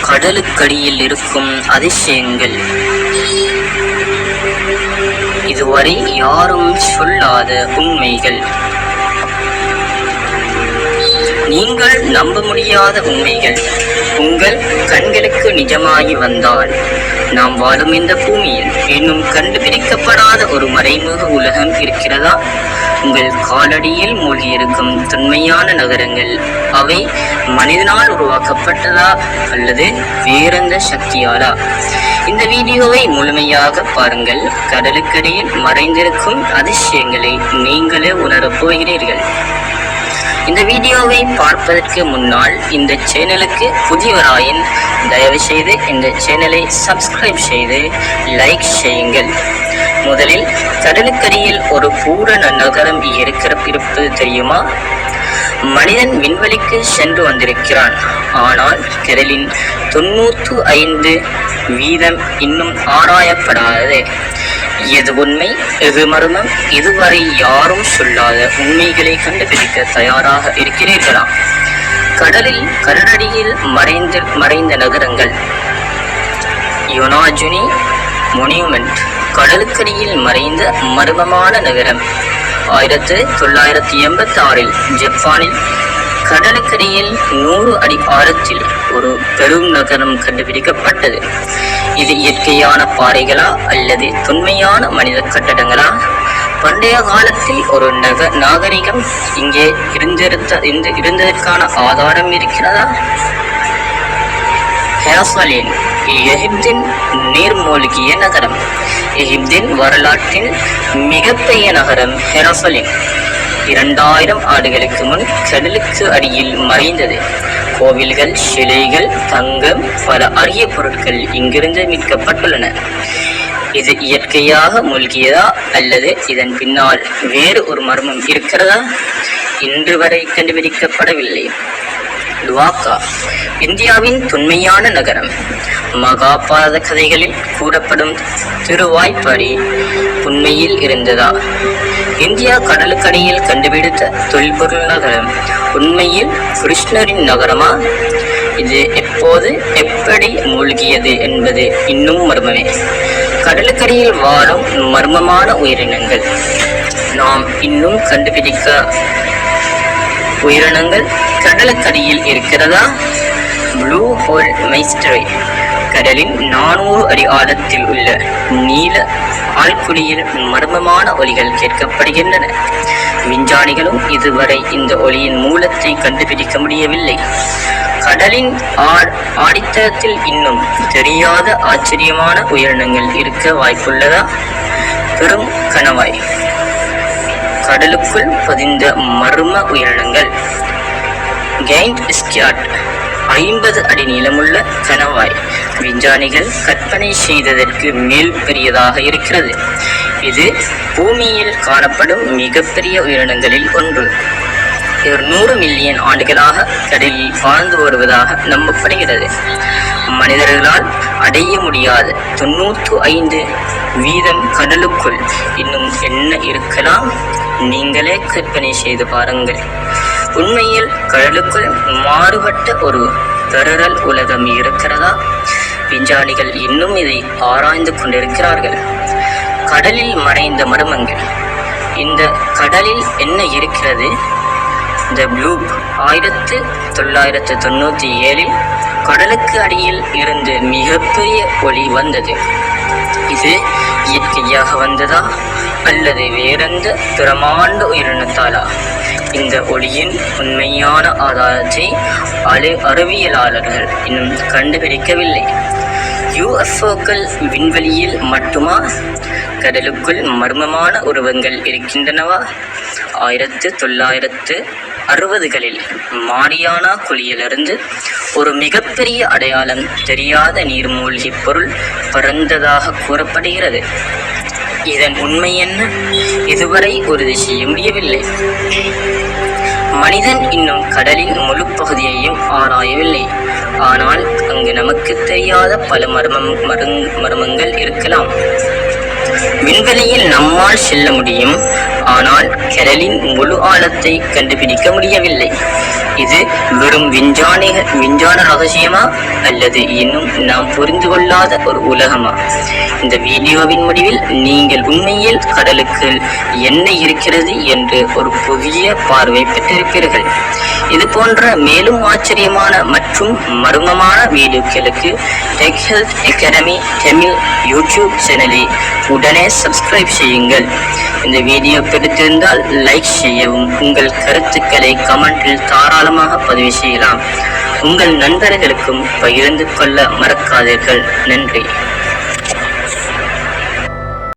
கடலுக்கடியில் இருக்கும் அதிசயங்கள். இதுவரை யாரும் சொல்லாத உண்மைகள். நீங்கள் நம்ப முடியாத உண்மைகள் உங்கள் கண்களுக்கு நிஜமாகி வந்தால், நாம் வாழும் இந்த பூமியில் இன்னும் கண்டுபிடிக்கப்படாத ஒரு மறைமுக உலகம் இருக்கிறதா? உங்கள் காலடியில் மூழ்கியிருக்கும் தொன்மையான நகரங்கள், அவை மனிதனால் உருவாக்கப்பட்டதா அல்லது வேறெந்த சக்தியாலா? இந்த வீடியோவை முழுமையாக பாருங்கள். கடலுக்கடியில் மறைந்திருக்கும் அதிசயங்களை நீங்களே உணரப் போகிறீர்கள். இந்த வீடியோவை பார்ப்பதற்கு முன்னால் இந்த சேனலுக்கு புதியவராயின் தயவு செய்து இந்த சேனலை சப்ஸ்கிரைப் செய்து லைக் செய்யுங்கள். முதலில் கடலுக்கடியில் ஒரு பூரண நகரம் இருப்பது தெரியுமா? மனிதன் விண்வெளிக்கு சென்று வந்திருக்கிறான். ஆனால் கடலின் 95% இன்னும் ஆராயப்படாதது. எது உண்மை, எது மர்மம்? இதுவரை யாரும் சொல்லாத உண்மைகளை கண்டுபிடிக்க தயாராக இருக்கிறீர்களா? கடலடியில் மறைந்த நகரங்கள். யோனாஜுனி மொனியூமெண்ட் கடலுக்கடியில் மறைந்த மர்மமான நகரம். 1986 ஜப்பானில் கடலுக்கடியில் 100 அடி ஆழத்தில் ஒரு பெரும் நகரம் கண்டுபிடிக்கப்பட்டது. இது இயற்கையான பாறைகளா அல்லது தொன்மையான மனித கட்டடங்களா? பண்டைய காலத்தில் ஒரு நாகரிகம் இங்கே இருந்ததற்கான ஆதாரம் இருக்கிறதா? ஹெராசலேம் எகிப்தின் நீர்மூழ்கிய நகரம். எகிப்தின் வரலாற்றின் மிகப்பெரிய நகரம் ஹெராசலேம் 2000 ஆண்டுகளுக்கு முன் கடலுக்கு அடியில் மறைந்தது. கோவில்கள், சிலைகள், தங்கம், பல அரிய பொருட்கள் இங்கிருந்து மீட்கப்பட்டுள்ளன. இது இயற்கையாக மூழ்கியதா அல்லது இதன் பின்னால் வேறு ஒரு மர்மம் இருக்கிறதா? இன்று வரை கண்டுபிடிக்கப்படவில்லை. டுவாக்கா இந்தியாவின் தொன்மையான நகரம். மகாபாரத கதைகளில் கூறப்படும் திருவாய்ப்படி உண்மையில் இருந்ததா? இந்தியா கடலுக்கடியில் கண்டுபிடித்த தொல்பொருள் நகரம் உண்மையில் கிருஷ்ணரின் நகரமா? இது எப்போது, எப்படி மூழ்கியது என்பது இன்னும் மர்மமே. கடலுக்கடியில் வாழும் மர்மமான உயிரினங்கள். நாம் இன்னும் கண்டுபிடிக்க உயிரினங்கள் கடலுக்கடியில் இருக்கிறதா? ப்ளூ ஹோல் மைஸ்டரி கடலின் 400 அடி ஆழத்தில் உள்ள நீல ஆழ்குழியில் மர்மமான ஒலிகள் கேட்கப்படுகின்றன. விஞ்ஞானிகளும் இதுவரை இந்த ஒலியின் மூலத்தை கண்டுபிடிக்க முடியவில்லை. கடலின் ஆடித்தளத்தில் இன்னும் தெரியாத ஆச்சரியமான உயிரினங்கள் இருக்க வாய்ப்புள்ளதா? பெரும் கணவாய் கடலுக்குள் பதிந்த மர்ம உயிரினங்கள். கெயின்ட் ஸ்கியாட் 50 அடி நீளமுள்ள கணவாய் விஞ்ஞானிகள் கற்பனை செய்ததற்கு மேல் பெரியதாக இருக்கிறது. இது பூமியில் காணப்படும் மிகப்பெரிய உயிரினங்களில் ஒன்று. 200 மில்லியன் ஆண்டுகளாக கடலில் வாழ்ந்து வருவதாக நம்பப்படுகிறது. மனிதர்களால் அடைய முடியாத 95% கடலுக்குள் இன்னும் என்ன இருக்கலாம்? நீங்களே கற்பனை செய்து பாருங்கள். உண்மையில் கடலுக்குள் மாறுபட்ட ஒரு பெறல் உலகம் இருக்கிறதா? விஞ்ஞானிகள் இன்னும் இதை ஆராய்ந்து கொண்டிருக்கிறார்கள். கடலில் மறைந்த மர்மங்கள். இந்த கடலில் என்ன இருக்கிறது? த ப்ளூப் 1997 கடலுக்கு அடியில் இருந்து மிகப்பெரிய ஒளி வந்தது. இது இயற்கையாக வந்ததா அல்லது வேறெந்த பிரமாண்ட உயிரினத்தாலா? இந்த ஒளியின் உண்மையான ஆதாரத்தை அறிவியலாளர்கள் இன்னும் கண்டுபிடிக்கவில்லை. யுஎஃப்ஓக்கள் விண்வெளியில் மட்டுமா? கடலுக்குள் மர்மமான உருவங்கள் இருக்கின்றனவா? 1960களில் மாரியானா குழியிலிருந்து ஒரு மிகப்பெரிய அடையாளம் தெரியாத நீர்மூழ்கி பொருள் பறந்ததாக கூறப்படுகிறது. இதன் உண்மை என்ன? இதுவரை உறுதி செய்ய முடியவில்லை. மனிதன் இன்னும் கடலின் முழு பகுதியையும் ஆராயவில்லை. ஆனால் அங்கு நமக்கு தெரியாத பல மர்மங்கள் இருக்கலாம். விண்வெளியில் நம்மால் செல்ல முடியும், ஆனால் கடலின் முழு ஆழத்தை கண்டுபிடிக்க முடியவில்லை. இது வெறும் விஞ்ஞான ரகசியமா அல்லது இன்னும் நாம் புரிந்து கொள்ளாத ஒரு உலகமா? இந்த வீடியோவின் முடிவில் நீங்கள் உண்மையில் கடலுக்கு என்ன இருக்கிறது என்று ஒரு புதிய பார்வை பெற்றிருப்பீர்கள். இது போன்ற மேலும் ஆச்சரியமான மற்றும் மர்மமான வீடியோக்களுக்கு tech health academy Tamil YouTube சேனலை உடனே சப்ஸ்கிரைப் செய்யுங்கள். இந்த வீடியோ பிடித்திருந்தால் லைக் செய்யவும், உங்கள் கருத்துக்களை கமெண்டில் தாராளமாக பதிவு செய்யலாம். உங்கள் நண்பர்களுக்கும் பகிர்ந்து கொள்ள மறக்காதீர்கள். நன்றி.